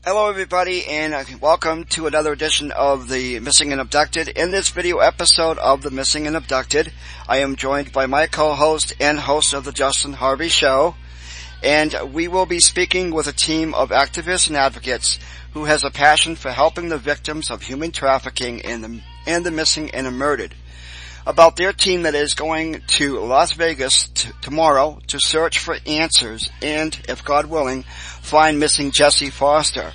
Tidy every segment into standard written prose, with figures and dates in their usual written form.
Hello everybody, and welcome to another edition of the Missing and Abducted. In this video episode of the Missing and Abducted, I am joined by my co-host and host of the Justin Harvey Show, and we will be speaking with a team of activists and advocates who has a passion for helping the victims of human trafficking and the missing and the murdered, about their team that is going to Las Vegas tomorrow to search for answers and, if God willing, find missing Jessie Foster.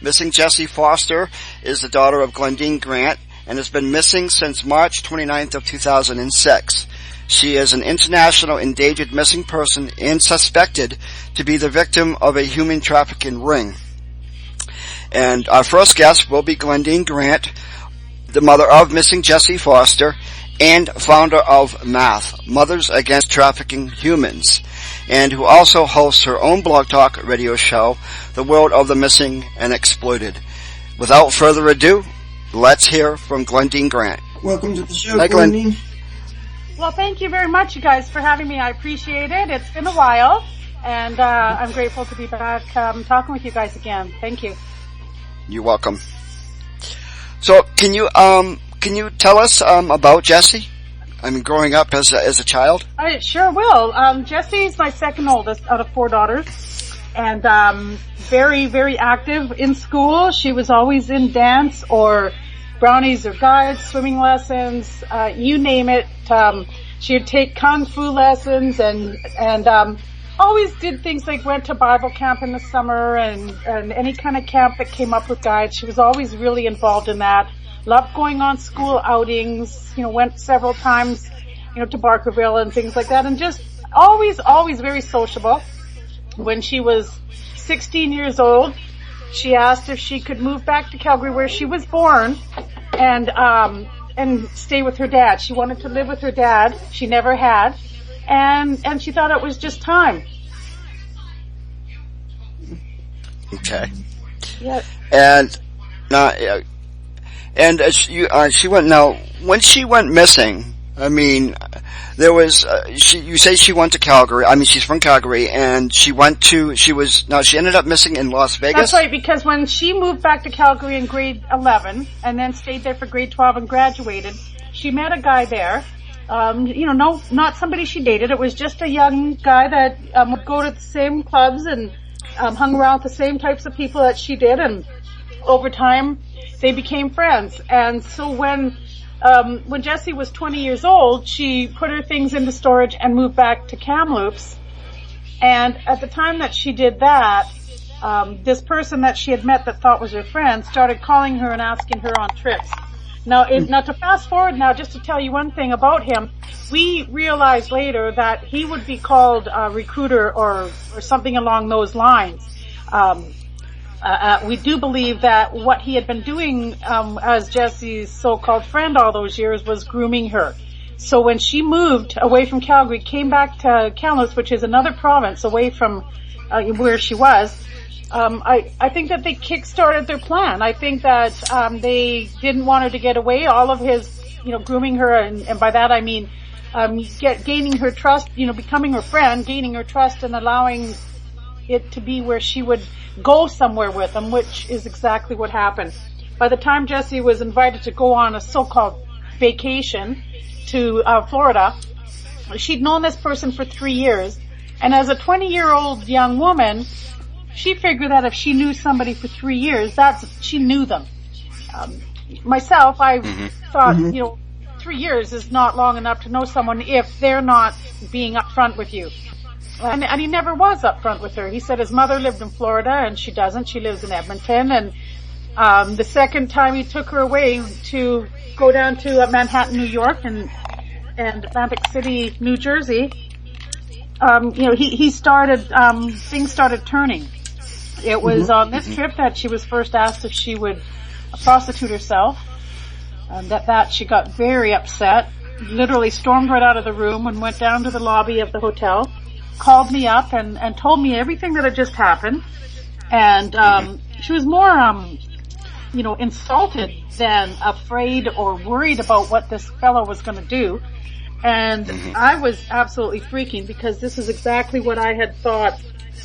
Missing Jessie Foster is the daughter of Glendene Grant and has been missing since March 29th of 2006. She is an international endangered missing person and suspected to be the victim of a human trafficking ring. And our first guest will be Glendene Grant, the mother of missing Jessie Foster, and founder of M.A.T.H, Mothers Against Trafficking Humans, and who also hosts her own blog talk radio show, The World of the Missing and Exploited. Without further ado, let's hear from Glendene Grant. Welcome to the show, Hi, Glendene. Well, thank you very much, you guys, for having me. I appreciate it. It's been a while, and I'm grateful to be back talking with you guys again. Thank you. You're welcome. So, can you tell us about Jessie? I mean, growing up as a child? I sure will. Jessie's my second oldest out of 4 daughters, and very, very active in school. She was always in dance or brownies or guides, swimming lessons, you name it. She would take kung fu lessons and always did things like went to Bible camp in the summer and any kind of camp that came up with guides. She was always really involved in that. Loved going on school outings, went several times, to Barkerville and things like that, and just always very sociable. When she was 16 years old, she asked if she could move back to Calgary where she was born and stay with her dad. She wanted to live with her dad. She never had. And she thought it was just time. Okay. Yeah. And she went. Now, when she went missing, I mean, there was. You say she went to Calgary. I mean, she's from Calgary, and she ended up missing in Las Vegas. That's right, because when she moved back to Calgary in grade 11, and then stayed there for grade 12 and graduated, she met a guy there. No, not somebody she dated. It was just a young guy that would go to the same clubs and hung around with the same types of people that she did, and over time they became friends. And so when Jessie was 20 years old, she put her things into storage and moved back to Kamloops. And at the time that she did that, this person that she had met that thought was her friend started calling her and asking her on trips. Now to fast forward now, just to tell you one thing about him, we realized later that he would be called a recruiter or something along those lines. We do believe that what he had been doing as Jessie's so-called friend all those years was grooming her. So when she moved away from Calgary, came back to Kamloops, which is another province away from where she was, I think that they kick-started their plan. I think that they didn't want her to get away. All of his, grooming her, and by that I mean gaining her trust, becoming her friend, gaining her trust, and allowing it to be where she would go somewhere with him, which is exactly what happened. By the time Jessie was invited to go on a so-called vacation to Florida, she'd known this person for 3 years, and as a 20-year-old young woman, she figured that if she knew somebody for 3 years, she knew them. Myself, I thought, 3 years is not long enough to know someone if they're not being upfront with you. And he never was upfront with her. He said his mother lived in Florida, and she doesn't. She lives in Edmonton. And the second time he took her away to go down to Manhattan, New York, and Atlantic City, New Jersey, he started, things started turning. It was on this trip that she was first asked if she would prostitute herself. And that she got very upset, literally stormed right out of the room and went down to the lobby of the hotel, called me up and told me everything that had just happened. And she was more insulted than afraid or worried about what this fellow was going to do. And I was absolutely freaking, because this is exactly what I had thought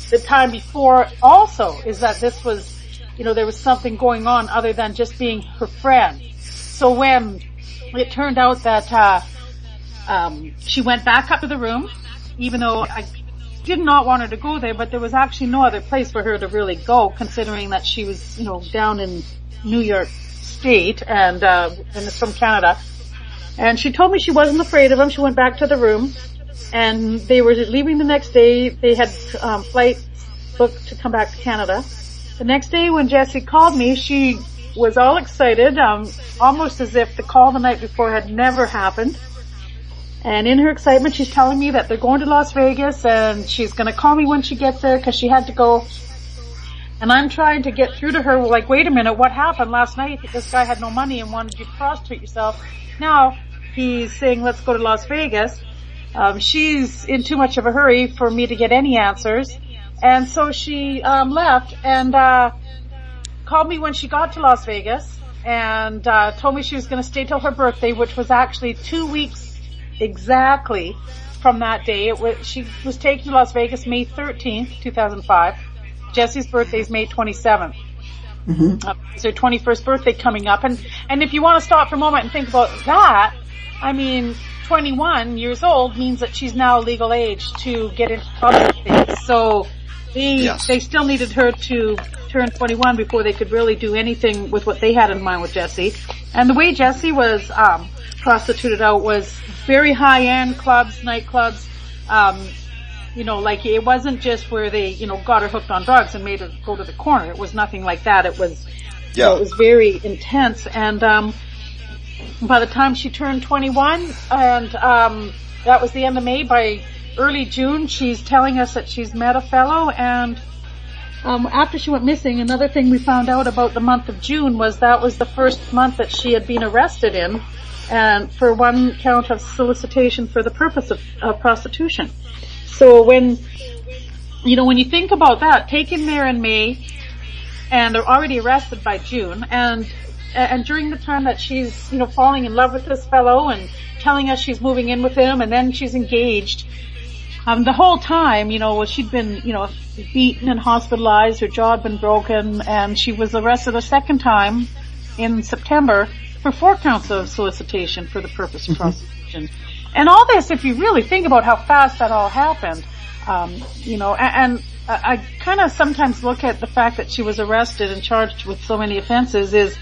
the time before also, is that this was there was something going on other than just being her friend. So when it turned out that she went back up to the room, even though I did not want her to go there, but there was actually no other place for her to really go, considering that she was, down in New York State and is from Canada. And she told me she wasn't afraid of him. She went back to the room, and they were leaving the next day. They had flights booked to come back to Canada. The next day when Jessie called me, she was all excited, almost as if the call the night before had never happened. And in her excitement, she's telling me that they're going to Las Vegas, and she's going to call me when she gets there because she had to go. And I'm trying to get through to her, like, wait a minute, what happened last night? This guy had no money and wanted you to prostitute yourself. Now he's saying, let's go to Las Vegas. She's in too much of a hurry for me to get any answers. And so she left and called me when she got to Las Vegas and told me she was going to stay till her birthday, which was actually 2 weeks exactly from that day. She was taken to Las Vegas May 13th, 2005. Jessie's birthday is May 27th. It's her 21st birthday coming up. And if you want to stop for a moment and think about that, I mean, 21 years old means that she's now legal age to get into clubs and things. So they still needed her to turn 21 before they could really do anything with what they had in mind with Jessie. And the way Jessie was prostituted out was very high-end clubs, nightclubs. Like it wasn't just where they, got her hooked on drugs and made her go to the corner. It was nothing like that. It was, it was very intense. And by the time she turned 21, and that was the end of May, by early June, she's telling us that she's met a fellow. And after she went missing, another thing we found out about the month of June was that was the first month that she had been arrested in, and for one count of solicitation for the purpose of prostitution. So when you think about that, taken there in May, and they're already arrested by June, and during the time that she's, falling in love with this fellow and telling us she's moving in with him, and then she's engaged, the whole time, she'd been, beaten and hospitalized, her jaw had been broken, and she was arrested a second time in September for 4 counts of solicitation for the purpose of prostitution. And all this, if you really think about how fast that all happened, and I kind of sometimes look at the fact that she was arrested and charged with so many offenses is,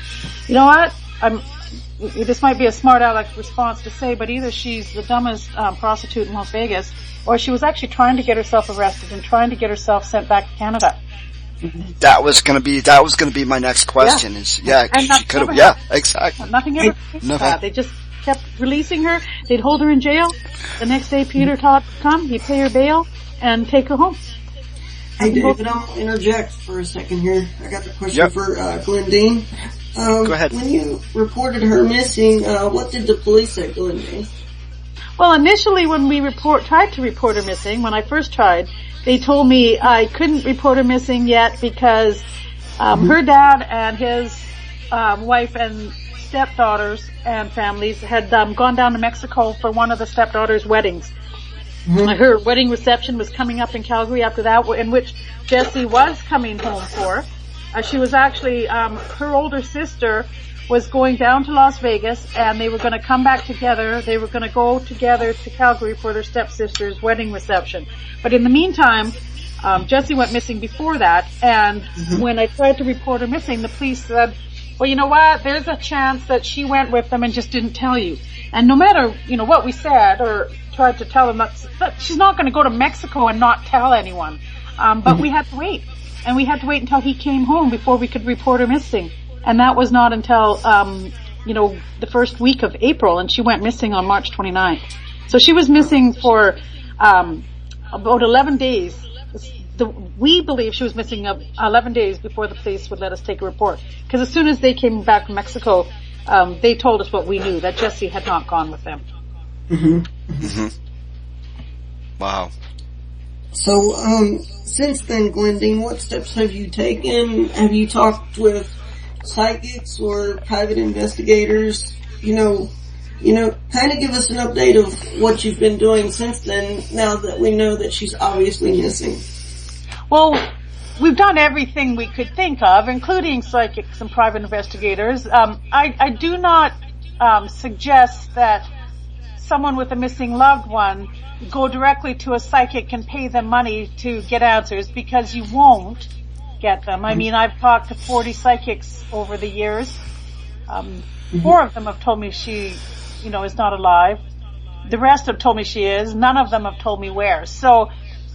this might be a smart aleck response to say, but either she's the dumbest prostitute in Las Vegas, or she was actually trying to get herself arrested and trying to get herself sent back to Canada. That was going to be my next question. Yeah, she could have. Yeah, exactly. Nothing ever came to that. They just kept releasing her. They'd hold her in jail. The next day, Peter Todd would come. He'd pay her bail and take her home. Hey, David, I'll interject for a second here. I got the question for Glendene. Go ahead. When you reported her missing, what did the police say, Glendene? Well, initially when we tried to report her missing, when I first tried, they told me I couldn't report her missing yet because her dad and his wife and stepdaughters and families had gone down to Mexico for one of the stepdaughters' weddings. Her wedding reception was coming up in Calgary after that, in which Jessie was coming home for. She was actually, her older sister was going down to Las Vegas, and they were going to come back together. They were going to go together to Calgary for their stepsister's wedding reception. But in the meantime, Jessie went missing before that, and when I tried to report her missing, the police said, well, you know what, there's a chance that she went with them and just didn't tell you. And no matter, what we said or tried to tell them, that she's not going to go to Mexico and not tell anyone. But we had to wait. And we had to wait until he came home before we could report her missing. And that was not until, the first week of April, and she went missing on March 29th. So she was missing for about 11 days. We believe she was missing 11 days before the police would let us take a report. Because as soon as they came back from Mexico, they told us what we knew, that Jessie had not gone with them. Wow. So, since then, Glendene, what steps have you taken? Have you talked with psychics or private investigators? Kind of give us an update of what you've been doing since then, now that we know that she's obviously missing. Well, we've done everything we could think of, including psychics and private investigators. I do not suggest that someone with a missing loved one go directly to a psychic and pay them money to get answers, because you won't get them. I mean, I've talked to 40 psychics over the years. 4 of them have told me she, is not alive. The rest have told me she is. None of them have told me where. So,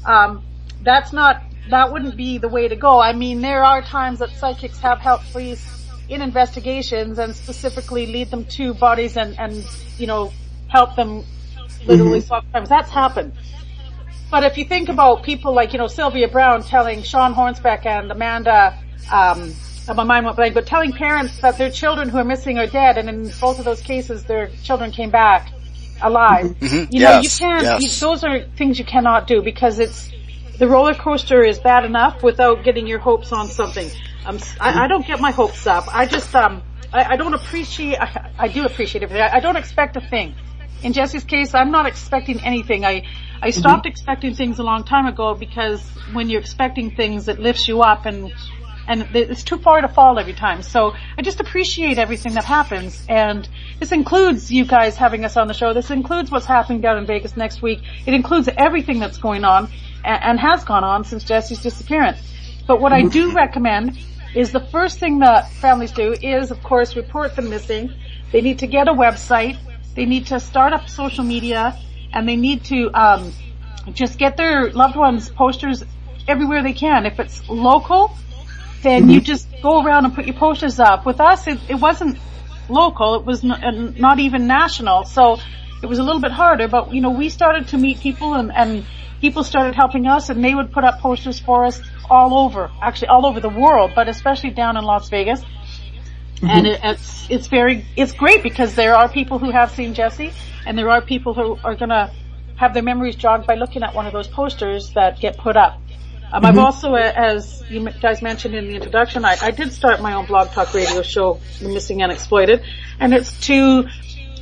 that wouldn't be the way to go. I mean, there are times that psychics have helped police in investigations and specifically lead them to bodies and help them literally solve crimes. That's happened. But if you think about people like, Sylvia Brown telling Sean Hornsbeck and Amanda, my mind went blank, but telling parents that their children who are missing are dead, and in both of those cases their children came back alive. You can't, those are things you cannot do, because the roller coaster is bad enough without getting your hopes on something. I don't get my hopes up. I just, I do appreciate everything. I don't expect a thing. In Jessie's case, I'm not expecting anything. I stopped expecting things a long time ago, because when you're expecting things, it lifts you up, and it's too far to fall every time. So I just appreciate everything that happens. And this includes you guys having us on the show. This includes what's happening down in Vegas next week. It includes everything that's going on and has gone on since Jessie's disappearance. But what I do recommend is the first thing that families do is, of course, report them missing. They need to get a website. They need to start up social media, and they need to just get their loved ones' posters everywhere they can. If it's local, then you just go around and put your posters up. With us, it wasn't local. It was not even national, so it was a little bit harder. But, we started to meet people, and people started helping us, and they would put up posters for us all over the world, but especially down in Las Vegas. And it's great, because there are people who have seen Jessie, and there are people who are going to have their memories jogged by looking at one of those posters that get put up. I've also, as you guys mentioned in the introduction, I did start my own Blogtalkradio show, The Missing and Exploited, and it's to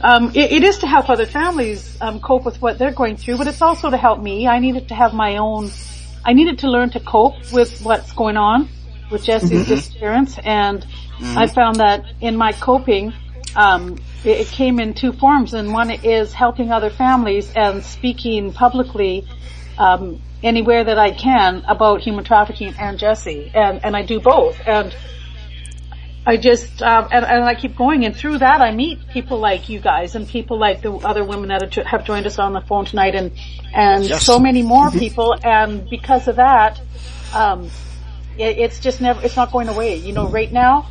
it is to help other families cope with what they're going through, but it's also to help me. I needed to learn to cope with what's going on with Jessie's disappearance, and I found that in my coping, it came in 2 forms, and one is helping other families and speaking publicly anywhere that I can about human trafficking and Jessie, and I do both, and I just and I keep going, and through that I meet people like you guys and people like the other women that have joined us on the phone tonight, and so many more people, and because of that, it's not going away. Right now,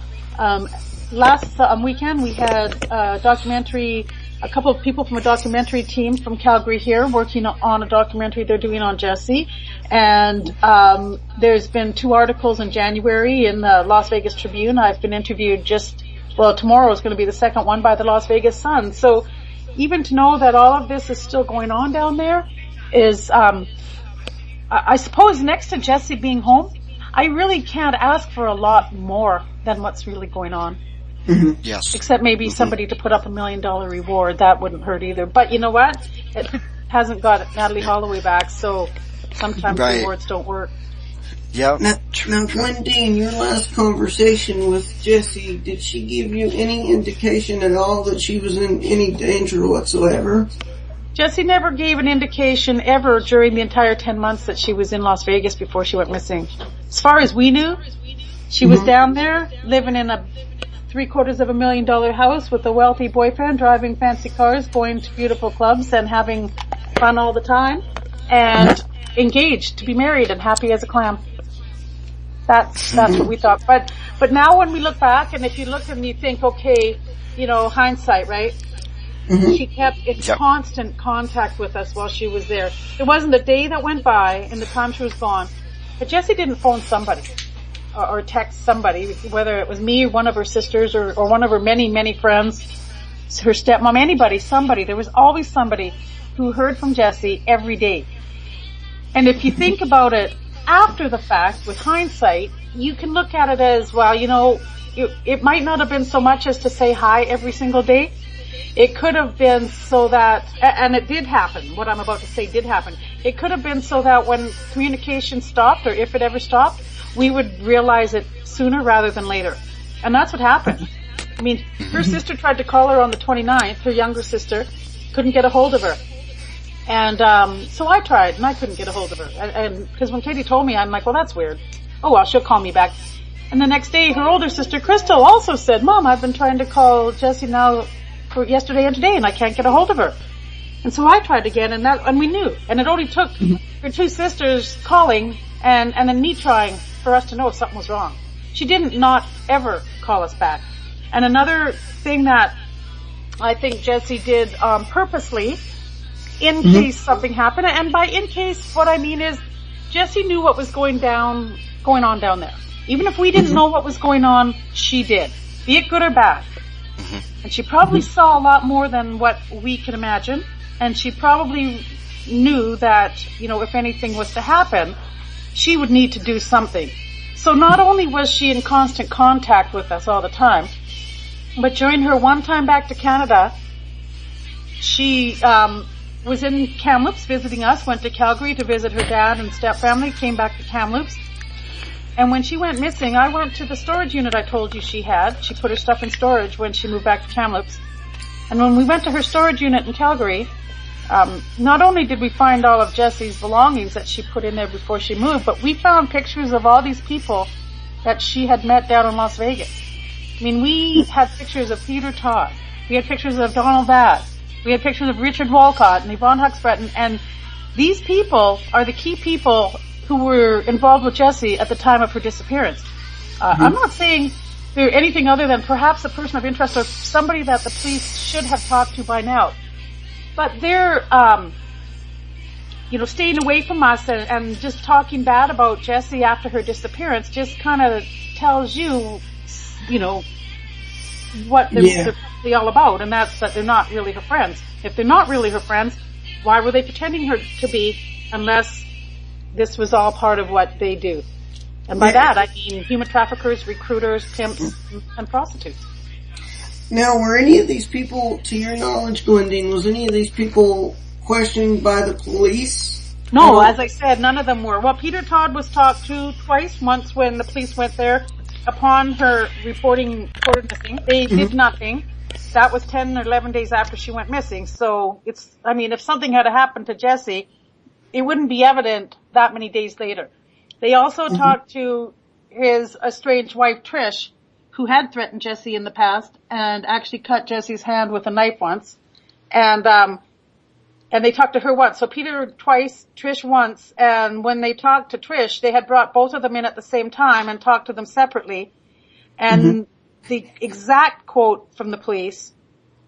last weekend we had a couple of people from a documentary team from Calgary here working on a documentary they're doing on Jessie, and there's been 2 articles in January in the Las Vegas Tribune. I've been interviewed tomorrow is going to be the second one by the Las Vegas Sun. So even to know that all of this is still going on down there is, I suppose next to Jessie being home, I really can't ask for a lot more than what's really going on. Yes. Except maybe somebody to put up $1 million reward. That wouldn't hurt either. But you know what? It hasn't got Natalie Holloway back, so sometimes rewards don't work. Yeah. Now, Glendene, your last conversation with Jessie, did she give you any indication at all that she was in any danger whatsoever? Jessie never gave an indication ever during the entire 10 months that she was in Las Vegas before she went missing. As far as we knew, she was down there living in a $750,000 house with a wealthy boyfriend, driving fancy cars, going to beautiful clubs, and having fun all the time, and engaged to be married and happy as a clam. That's what we thought. But now when we look back, and if you look and you think, okay, hindsight, right? She kept in constant contact with us while she was there. There wasn't a day that went by in the time she was gone, but Jessie didn't phone somebody or text somebody, whether it was me or one of her sisters or one of her many, many friends, her stepmom, anybody, somebody. There was always somebody who heard from Jessie every day. And if you think about it after the fact, with hindsight, you can look at it as, well, it might not have been so much as to say hi every single day. It could have been so that, and it did happen, what I'm about to say did happen. It could have been so that when communication stopped, or if it ever stopped, we would realize it sooner rather than later. And that's what happened. I mean, her sister tried to call her on the 29th, her younger sister, couldn't get a hold of her. And so I tried, and I couldn't get a hold of her. And because when Katie told me, I'm like, well, that's weird. Oh, well, she'll call me back. And the next day, her older sister, Crystal, also said, Mom, I've been trying to call Jessie now for yesterday and today, and I can't get a hold of her. And so I tried again, and we knew. And it only took her two sisters calling and then me trying for us to know if something was wrong. She didn't not ever call us back. And another thing that I think Jessie did purposely, in case something happened, and by in case, what I mean is Jessie knew what was going on down there. Even if we didn't know what was going on, she did. Be it good or bad. And she probably saw a lot more than what we can imagine. And she probably knew that, you know, if anything was to happen, she would need to do something. So not only was she in constant contact with us all the time, but during her one time back to Canada, she was in Kamloops visiting us, went to Calgary to visit her dad and stepfamily, came back to Kamloops. And when she went missing, I went to the storage unit I told you she had. She put her stuff in storage when she moved back to Kamloops. And when we went to her storage unit in Calgary, not only did we find all of Jessie's belongings that she put in there before she moved, but we found pictures of all these people that she had met down in Las Vegas. I mean, we had pictures of Peter Todd. We had pictures of Donald Vaz. We had pictures of Richard Walcott and Yvonne Huxbreton. And these people are the key people who were involved with Jessie at the time of her disappearance. I'm not saying they're anything other than perhaps a person of interest or somebody that the police should have talked to by now. But they're, staying away from us and just talking bad about Jessie after her disappearance just kind of tells you, what they're really all about, and that's that they're not really her friends. If they're not really her friends, why were they pretending her to be unless this was all part of what they do? And by that, I mean human traffickers, recruiters, pimps, and prostitutes. Now, were any of these people, to your knowledge, Glendene, was any of these people questioned by the police? No, as I said, none of them were. Well, Peter Todd was talked to twice, once when the police went there upon her reported missing. They did nothing. That was 10 or 11 days after she went missing. So if something had happened to Jessie, it wouldn't be evident that many days later. They also talked to his estranged wife, Trish, who had threatened Jessie in the past and actually cut Jessie's hand with a knife once. And they talked to her once. So Peter twice, Trish once. And when they talked to Trish, they had brought both of them in at the same time and talked to them separately. And the exact quote from the police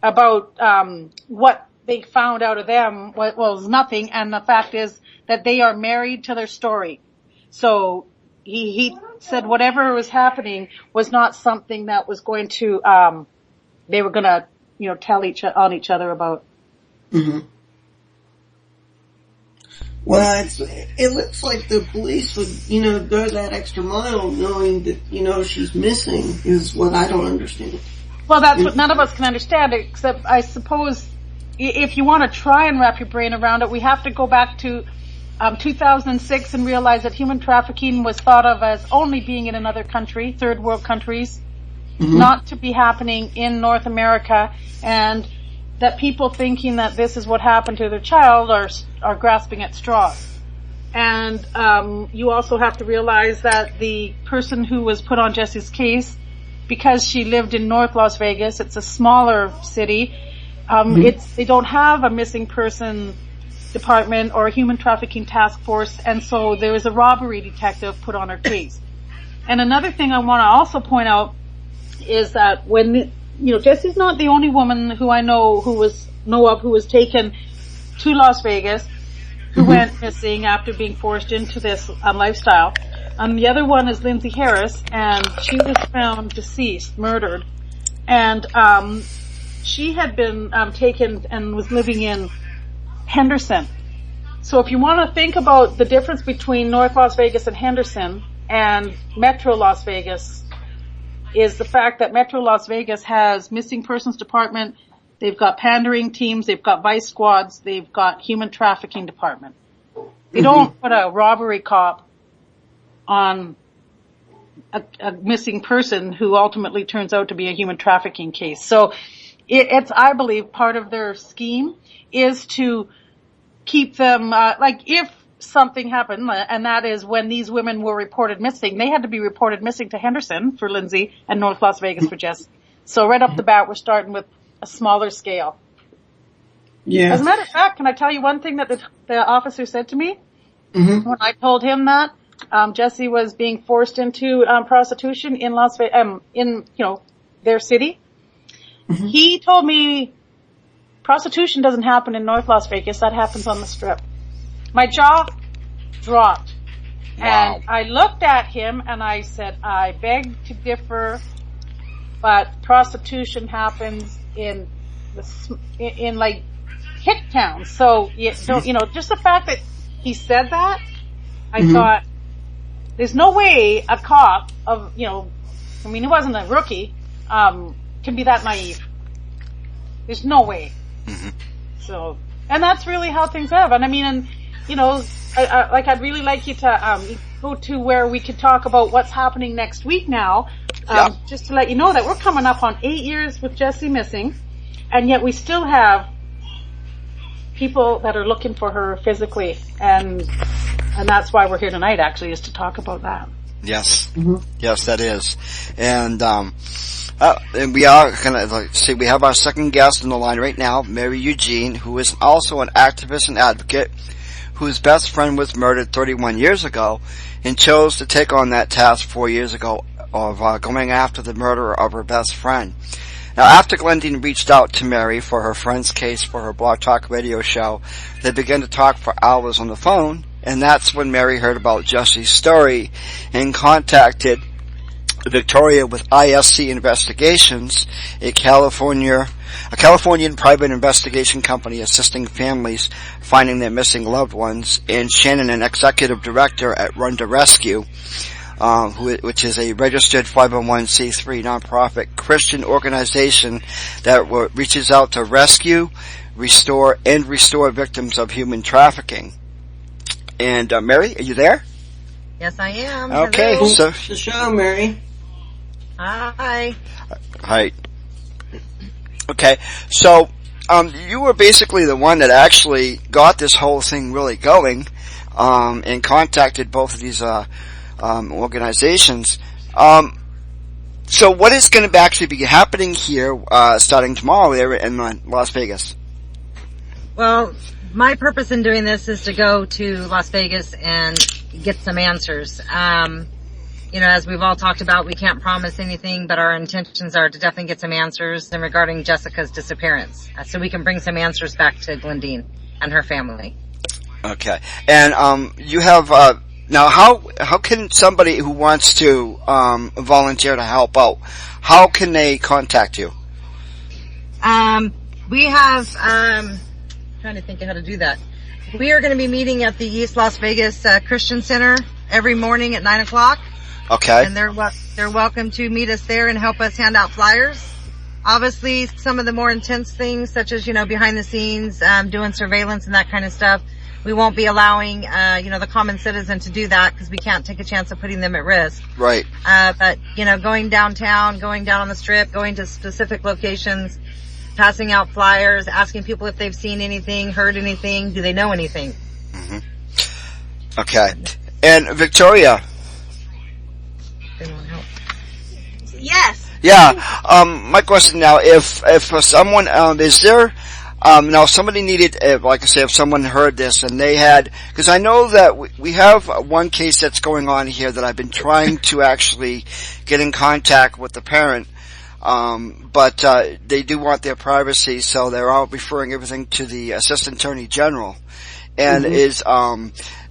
about what they found out of them was nothing. And the fact is that they are married to their story. So he said whatever was happening was not something that was going to they were going to tell each other about. Well, it looks like the police would, go that extra mile knowing that, she's missing is what I don't understand. Well, that's what none of us can understand, except I suppose if you want to try and wrap your brain around it, we have to go back to 2006 and realize that human trafficking was thought of as only being in another country, third world countries, not to be happening in North America, and that people thinking that this is what happened to their child are grasping at straws. And you also have to realize that the person who was put on Jessie's case, because she lived in North Las Vegas, it's a smaller city, they don't have a missing person department or a human trafficking task force, and so there was a robbery detective put on her case. And another thing I want to also point out is that when Jessie's not the only woman who I know who was taken to Las Vegas, who went missing after being forced into this lifestyle. The other one is Lindsay Harris, and she was found deceased, murdered, and she had been taken and was living in Henderson. So if you want to think about the difference between North Las Vegas and Henderson and Metro Las Vegas, is the fact that Metro Las Vegas has missing persons department, they've got pandering teams, they've got vice squads, they've got human trafficking department. They don't put a robbery cop on a missing person who ultimately turns out to be a human trafficking case. So it's, I believe, part of their scheme is to keep them, like if something happened, and that is when these women were reported missing, they had to be reported missing to Henderson for Lindsay and North Las Vegas for Jessie. So right off the bat, we're starting with a smaller scale. Yeah. As a matter of fact, can I tell you one thing that the officer said to me? Mm-hmm. When I told him that Jessie was being forced into prostitution in Las Vegas, in their city, mm-hmm. He told me prostitution doesn't happen in North Las Vegas. That happens on the Strip. My jaw dropped, wow. And I looked at him and I said, "I beg to differ, but prostitution happens in like hick towns." So just the fact that he said that, I mm-hmm. thought, there's no way a cop he wasn't a rookie, can be that naive. There's no way. Mm-hmm. So, and that's really how things have. And I mean, I'd really like you to, go to where we could talk about what's happening next week now. Just to let you know that we're coming up on 8 years with Jessie missing, and yet we still have people that are looking for her physically, and that's why we're here tonight, actually, is to talk about that. Yes. Mm-hmm. Yes, that is. And we are gonna we have our second guest on the line right now, Mary Eugene, who is also an activist and advocate whose best friend was murdered 31 years ago and chose to take on that task 4 years ago of going after the murderer of her best friend. Now, after Glendene reached out to Mary for her friend's case for her Blogtalkradio show, they began to talk for hours on the phone, and that's when Mary heard about Jessie's story and contacted Victoria with ISC Investigations, a Californian private investigation company assisting families finding their missing loved ones, and Shannon, an executive director at Run to Rescue, which is a registered 501c3 nonprofit Christian organization that reaches out to rescue, restore victims of human trafficking. And Mary, are you there? Yes, I am. Okay, hello. so the show, Mary. Hi. Hi. Okay, so you were basically the one that actually got this whole thing really going, and contacted both of these organizations. So what is going to actually be happening here starting tomorrow there in Las Vegas? Well, my purpose in doing this is to go to Las Vegas and get some answers. As we've all talked about, we can't promise anything, but our intentions are to definitely get some answers in regarding Jessica's disappearance, so we can bring some answers back to Glendene and her family. Okay. And you have now how can somebody who wants to volunteer to help out, how can they contact you? We have trying to think of how to do that. We are going to be meeting at the East Las Vegas Christian Center every morning at 9:00. Okay. And they're welcome to meet us there and help us hand out flyers. Obviously, some of the more intense things, such as, behind the scenes, doing surveillance and that kind of stuff, we won't be allowing, the common citizen to do that because we can't take a chance of putting them at risk. Right. But, going downtown, going down on the Strip, going to specific locations, passing out flyers, asking people if they've seen anything, heard anything, do they know anything. Mm-hmm. Okay. And Victoria. Yes. Yeah. My question now, if someone, is there, now somebody needed, like I say, if someone heard this and they had, because I know that we have one case that's going on here that I've been trying to actually get in contact with the parent, but they do want their privacy, so they're all referring everything to the Assistant Attorney General, and is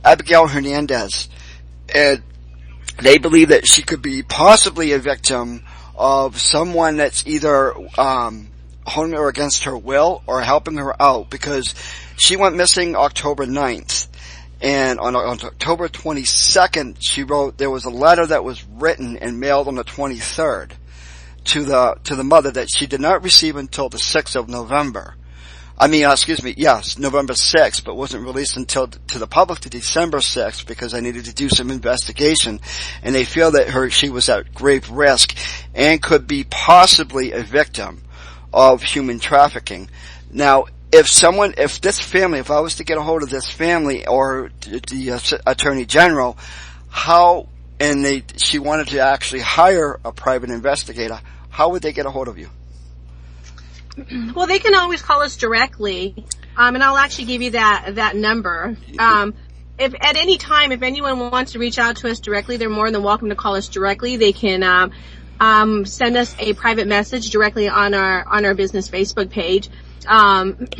Abigail Hernandez, and they believe that she could be possibly a victim of someone that's either holding her against her will or helping her out, because she went missing October 9th. And on October 22nd, she wrote, there was a letter that was written and mailed on the 23rd to the mother that she did not receive until the 6th of November. Yes, November 6th, but wasn't released until to the public to December 6th because I needed to do some investigation, and they feel that she was at grave risk and could be possibly a victim of human trafficking. Now, if I was to get a hold of this family or the Attorney General, she wanted to actually hire a private investigator, how would they get a hold of you? Well, they can always call us directly, and I'll actually give you that number. If at any time, if anyone wants to reach out to us directly, they're more than welcome to call us directly. They can send us a private message directly on our business Facebook page. And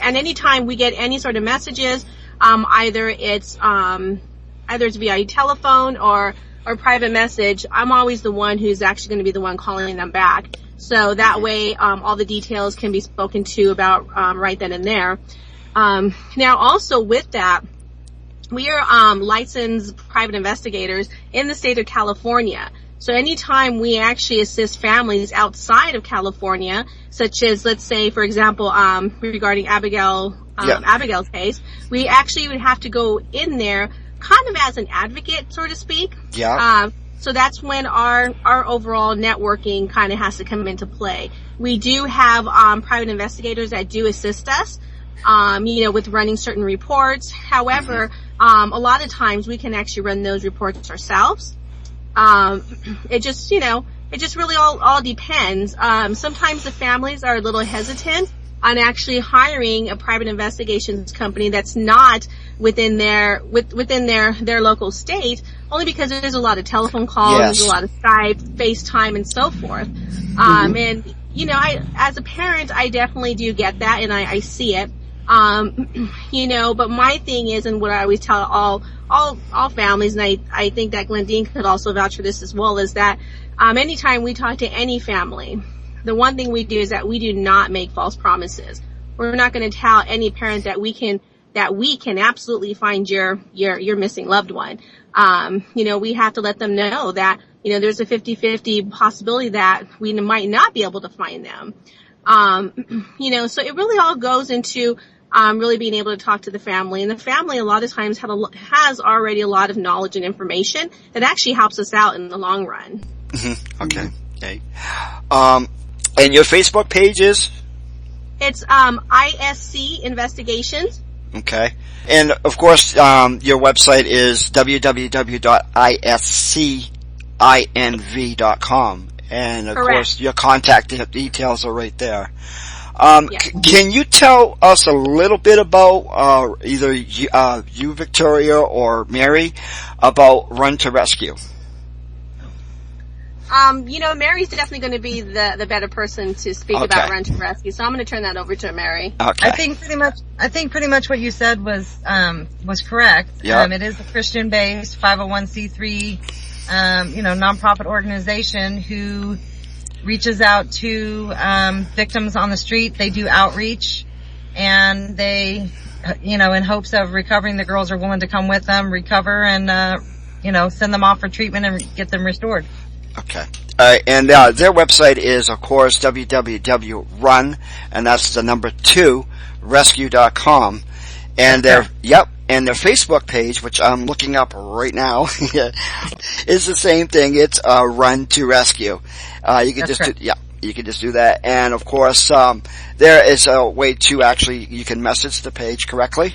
any time we get any sort of messages, either it's via telephone or private message, I'm always the one who's actually going to be the one calling them back. So that way, all the details can be spoken to about right then and there. Now, also with that, we are licensed private investigators in the state of California. So anytime we actually assist families outside of California, such as, let's say, for example, regarding Abigail's case, we actually would have to go in there kind of as an advocate, so to speak. Yeah. So that's when our overall networking kind of has to come into play. We do have private investigators that do assist us, with running certain reports. However, a lot of times we can actually run those reports ourselves. It just really all depends. Sometimes the families are a little hesitant on actually hiring a private investigations company that's not within their local state, only because there's a lot of telephone calls, yes. There's a lot of Skype, FaceTime, and so forth. And as a parent, I definitely do get that, and I see it. But my thing is, and what I always tell all families, and I think that Glendene could also vouch for this as well, is that anytime we talk to any family, the one thing we do is that we do not make false promises. We're not going to tell any parent that we can absolutely find your missing loved one. We have to let them know that, there's a 50-50 possibility that we might not be able to find them. So it really all goes into really being able to talk to the family, and the family a lot of times has already a lot of knowledge and information that actually helps us out in the long run. Mm-hmm. Okay. And your Facebook page is? It's ISC Investigations. Okay. And of course, your website is www.iscinv.com. And of course, your contact details are right there. Can you tell us a little bit about either you, Victoria, or Mary, about Run to Rescue? Mary's definitely going to be the better person to speak about Run to Rescue, so I'm going to turn that over to Mary. Okay. I think pretty much what you said was correct. Yeah. It is a Christian-based 501c3, nonprofit organization who reaches out to victims on the street. They do outreach, and they, in hopes of recovering, the girls are willing to come with them, recover, and send them off for treatment and get them restored. Okay. And their website is, of course, www.run, and that's the number 2, rescue.com. And their Facebook page, which I'm looking up right now, is the same thing. It's Run to Rescue. You can just do that. And of course, there is a way to actually, you can message the page correctly.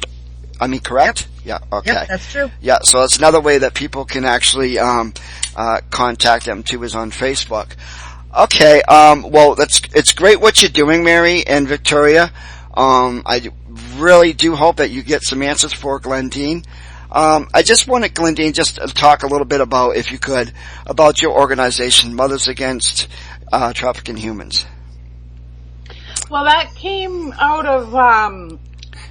Correct? Yep. Yeah, okay. Yep, that's true. Yeah, so that's another way that people can actually contact them too, is on Facebook. Okay, well, it's great what you're doing, Mary and Victoria. I really do hope that you get some answers for Glendene. I just wanted Glendene just to talk a little bit about, if you could, about your organization, Mothers Against Trafficking Humans. Well, that came out of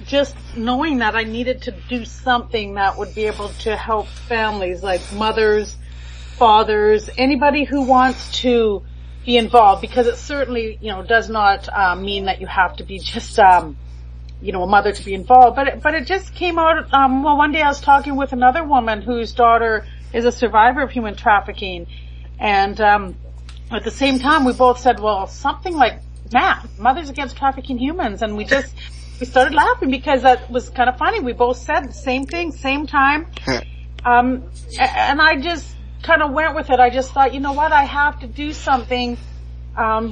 just knowing that I needed to do something that would be able to help families, like mothers, fathers, anybody who wants to be involved, because it certainly, does not mean that you have to be just a mother to be involved, but it just came out, one day I was talking with another woman whose daughter is a survivor of human trafficking, and at the same time we both said, well, something like M.A.T.H, Mothers Against Trafficking Humans, and we started laughing because that was kind of funny. We both said the same thing, same time. And I just kind of went with it. I just thought, you know what, I have to do something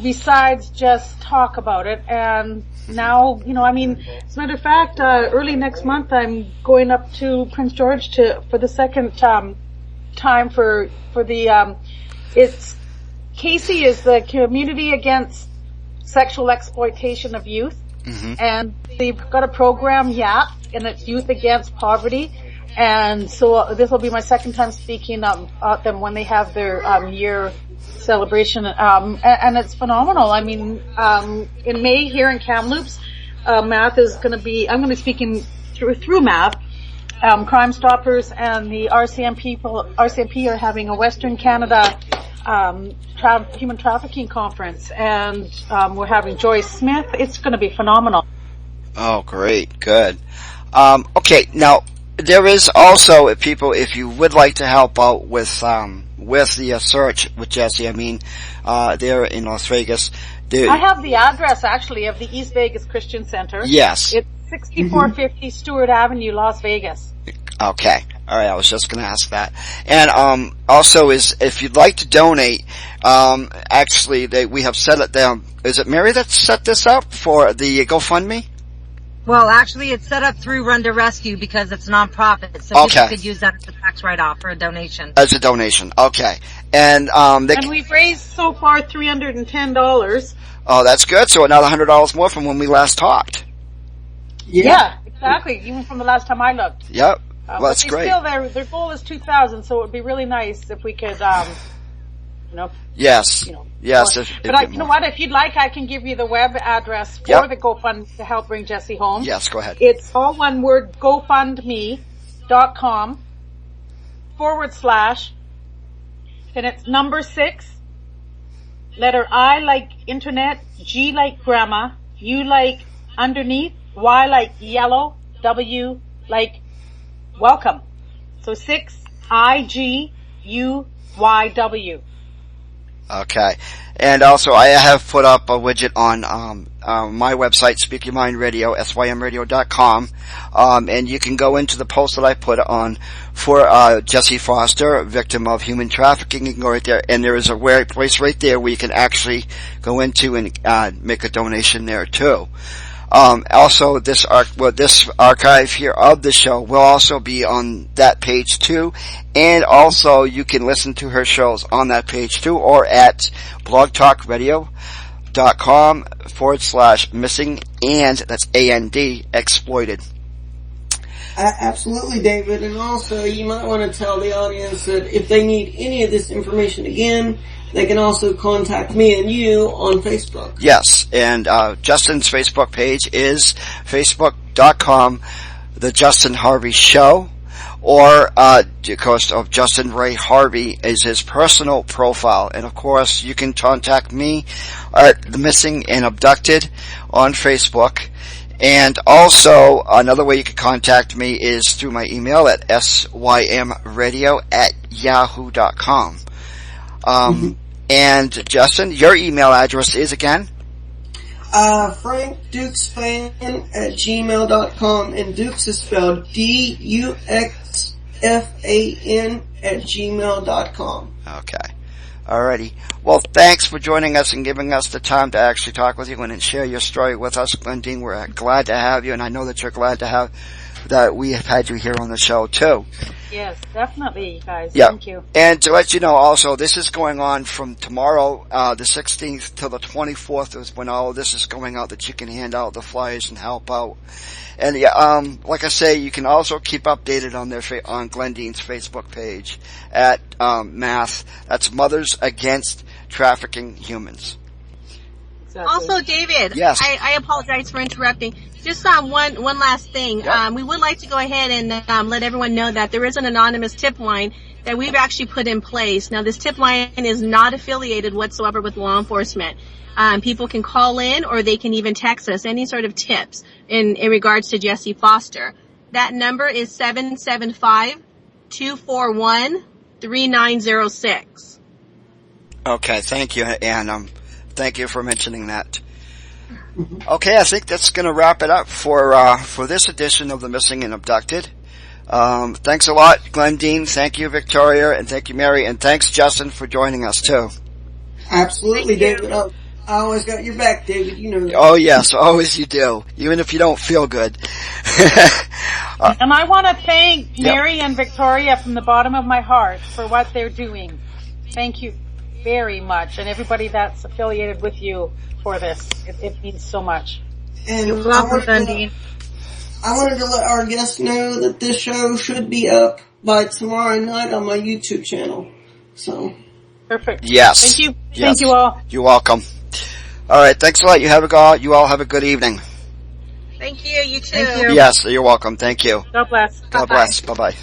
besides just talk about it. And now, you know, I mean, as a matter of fact, early next month I'm going up to Prince George for the second time for the it's Casey is the Community Against Sexual Exploitation of Youth, and they've got a program, and it's Youth Against Poverty. And so this will be my second time speaking at them when they have their year celebration, and it's phenomenal. I mean, in May here in Kamloops, M.A.T.H is going to be. I'm going to be speaking through M.A.T.H. Crime Stoppers and the RCMP are having a Western Canada human trafficking conference, and we're having Joyce Smith. It's going to be phenomenal. Oh, great, good. Okay, now. There is also, if you would like to help out with the search with Jessie, I mean, there in Las Vegas. I have the address, actually, of the East Vegas Christian Center. Yes. It's 6450 Stewart Avenue, Las Vegas. Okay. All right, I was just going to ask that. And also, if you'd like to donate, actually, we have set it down. Is it Mary that set this up for the GoFundMe? Well, actually, it's set up through Run to Rescue because it's nonprofit, so people could use that as a tax write-off for a donation. As a donation, okay. And and we've raised so far $310. Oh, that's good. So another $100 more from when we last talked. Yeah, exactly. Even from the last time I looked. Yep. Well, that's great. Still, their goal is 2,000, so it would be really nice if we could, you know. Yes. You know. Yes. But you know what? If you'd like, I can give you the web address for the GoFund to help bring Jessie home. Yes, go ahead. It's all one word, GoFundMe.com / and it's number 6, letter I like internet, G like grandma, U like underneath, Y like yellow, W like welcome. So 6 IGUYW. Okay. And also, I have put up a widget on my website, Speak Your Mind Radio, SYMradio.com, and you can go into the post that I put on for Jessie Foster, victim of human trafficking. You can go right there, and there is a place right there where you can actually go into and make a donation there too. Also, this archive here of the show will also be on that page too, and also you can listen to her shows on that page too, or at blogtalkradio.com / missing and that's AND exploited. Absolutely, David, and also you might want to tell the audience that if they need any of this information again, they can also contact me and you on Facebook. Yes, and Justin's Facebook page is facebook.com The Justin Harvey Show, or of course of Justin Ray Harvey is his personal profile. And of course you can contact me at The Missing and Abducted on Facebook. And also another way you can contact me is through my email at symradio@yahoo.com. And Justin, your email address is again? FrankDukesFan@gmail.com, and Dukes is spelled DUXFAN@gmail.com. Okay. Alrighty. Well, thanks for joining us and giving us the time to actually talk with you and share your story with us, Glendene. We're glad to have you, and I know that you're glad to have that we have had you here on the show too. Yes, definitely, guys. Yeah. Thank you. And to let you know also, this is going on from tomorrow, the 16th till the 24th is when all of this is going out, that you can hand out the flyers and help out. And like I say, you can also keep updated on on Glendene's Facebook page at M.A.T.H. That's Mothers Against Trafficking Humans. Exactly. Also, David, yes. I apologize for interrupting. Just one last thing. Yep. We would like to go ahead and let everyone know that there is an anonymous tip line that we've actually put in place. Now, this tip line is not affiliated whatsoever with law enforcement. People can call in, or they can even text us any sort of tips in regards to Jessie Foster. That number is 775-241-3906. Okay, thank you, and thank you for mentioning that. Okay, I think that's going to wrap it up for this edition of the Missing and Abducted. Thanks a lot, Glendene. Thank you, Victoria, and thank you, Mary, and thanks, Justin, for joining us too. Absolutely, David. I always got your back, David. You know that. Oh yes, always you do, even if you don't feel good. And I want to thank Mary and Victoria from the bottom of my heart for what they're doing. Thank you very much, and everybody that's affiliated with you for this. It means so much. And You're welcome, Glendene. I wanted to let our guests know that this show should be up by tomorrow night on my YouTube channel. So. Perfect. Yes. Thank you. Yes. Thank you all. You're welcome. All right. Thanks a lot. You all have a good evening. Thank you. You too. Thank you. Yes. You're welcome. Thank you. God bless. God bless. Bye bye.